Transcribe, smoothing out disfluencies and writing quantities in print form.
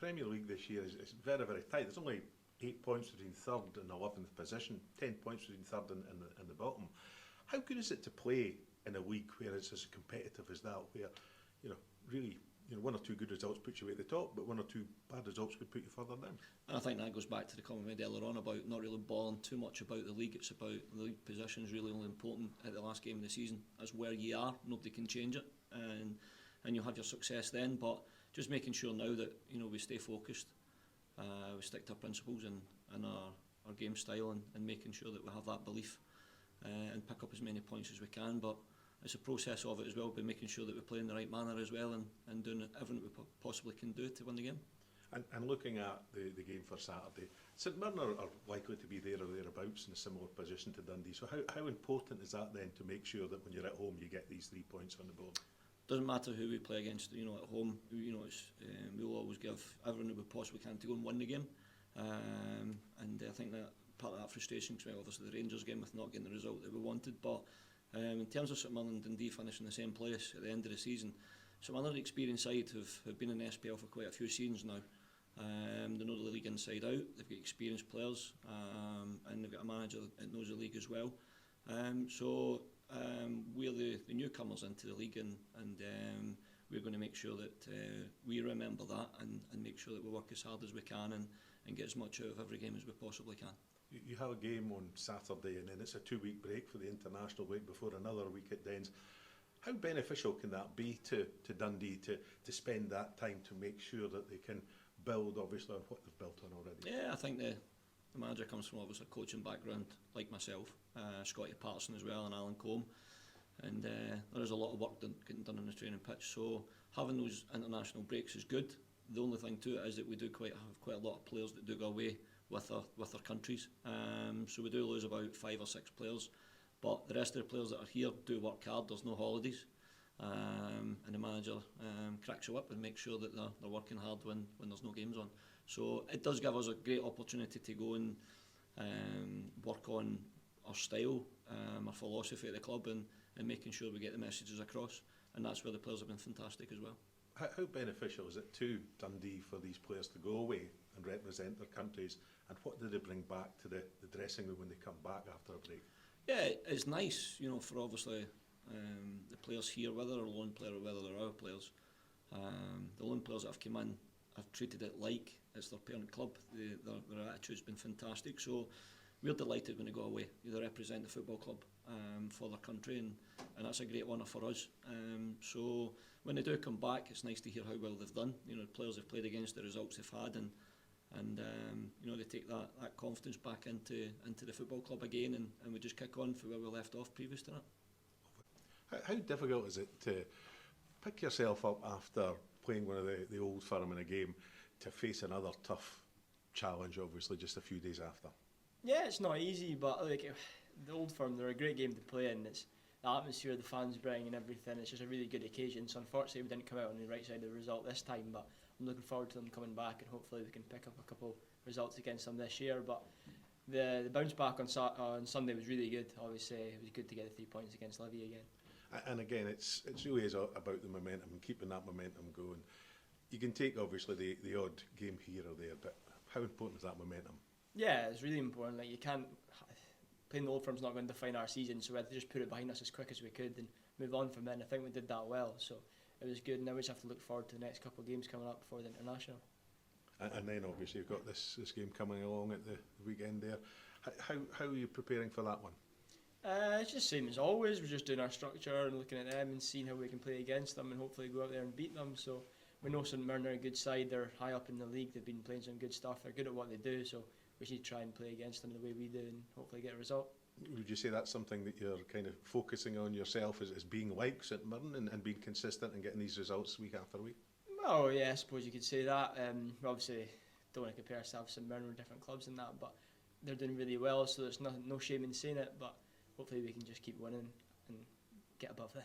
Premier League this year is very, very tight. There's only 8 points between third and 11th position, 10 points between third and the bottom. How good is it to play in a league where it's as competitive as that, where, really, one or two good results put you at the top, but one or two bad results could put you further down? And I think that goes back to the comment we made earlier on about not really bothering too much about the league. It's about the league position is really only important at the last game of the season. That's where you are. Nobody can change it, and you'll have your success then. But just making sure now that we stay focused, we stick to our principles and our game style, and making sure that we have that belief and pick up as many points as we can. But it's a process of it as well, by making sure that we play in the right manner as well, and doing everything we possibly can do to win the game. And looking at the game for Saturday, St Mirren are likely to be there or thereabouts in a similar position to Dundee. So how important is that then, to make sure that when you're at home you get these 3 points on the board? Doesn't matter who we play against. At home, we'll always give everything that we possibly can to go and win the game. And I think that part of that frustration came obviously the Rangers game with not getting the result that we wanted. But in terms of St Mirren and Dundee finishing the same place at the end of the season, St Mirren, the experienced side, have been in the SPL for quite a few seasons now. They know the league inside out. They've got experienced players, and they've got a manager that knows the league as well. So we're the newcomers into the league, and we're going to make sure that we remember that, and make sure that we work as hard as we can, and get as much out of every game as we possibly can. You have a game on Saturday, and then it's a 2-week break for the international break before another week at Dens. How beneficial can that be to Dundee to spend that time to make sure that they can build, obviously, on what they've built on already? Yeah, I think the manager comes from obviously a coaching background like myself, Scotty Patterson as well, and Alan Combe, and there is a lot of work getting done on the training pitch. So having those international breaks is good. The only thing to it is that we do have quite a lot of players that do go away with their countries. So we do lose about 5 or 6 players, but the rest of the players that are here do work hard. There's no holidays, and the manager cracks you up and makes sure that they're working hard when there's no games on. So it does give us a great opportunity to go and work on our style, our philosophy at the club, and making sure we get the messages across. And that's where the players have been fantastic as well. How beneficial is it to Dundee for these players to go away and represent their countries, and what do they bring back to the dressing room when they come back after a break? Yeah, it's nice, for obviously the players here, whether they're a loan player or whether they're our players. The loan players that have come in have treated it like it's their parent club. Their attitude's been fantastic. So we're delighted when they go away. They represent the football club for their country, and that's a great honour for us. So when they do come back, it's nice to hear how well they've done. The players they've played against, the results they've had, and they take that confidence back into the football club again, and we just kick on for where we left off previous to that. How difficult is it to pick yourself up after playing one of the old firm in a game to face another tough challenge, obviously, just a few days after? Yeah, it's not easy, but the old firm, they're a great game to play in. It's the atmosphere the fans bring and everything. It's just a really good occasion. So unfortunately we didn't come out on the right side of the result this time, but I'm looking forward to them coming back, and hopefully we can pick up a couple results against them this year. But the bounce back on Sunday was really good. Obviously it was good to get the 3 points against Livy again. And again, it's really is about the momentum and keeping that momentum going. You can take obviously the odd game here or there, but how important is that momentum? Yeah, it's really important. Like, you can't, playing the old firm's not going to define our season, so we had to just put it behind us as quick as we could and move on from then. I think we did that well, so it was good. Now we just have to look forward to the next couple of games coming up before the international. And then obviously you've got this game coming along at the weekend there. How are you preparing for that one? It's just the same as always. We're just doing our structure and looking at them and seeing how we can play against them, and hopefully go out there and beat them. So we know St Mirren are a good side. They're high up in the league. They've been playing some good stuff. They're good at what they do, so we should try and play against them the way we do and hopefully get a result. Would you say that's something that you're kind of focusing on yourself, as being like St Mirren and being consistent and getting these results week after week? Well, yeah, I suppose you could say that. Obviously, don't want to compare ourselves to St Mirren with different clubs and that, but they're doing really well, so there's no shame in saying it. But hopefully we can just keep winning and get above them.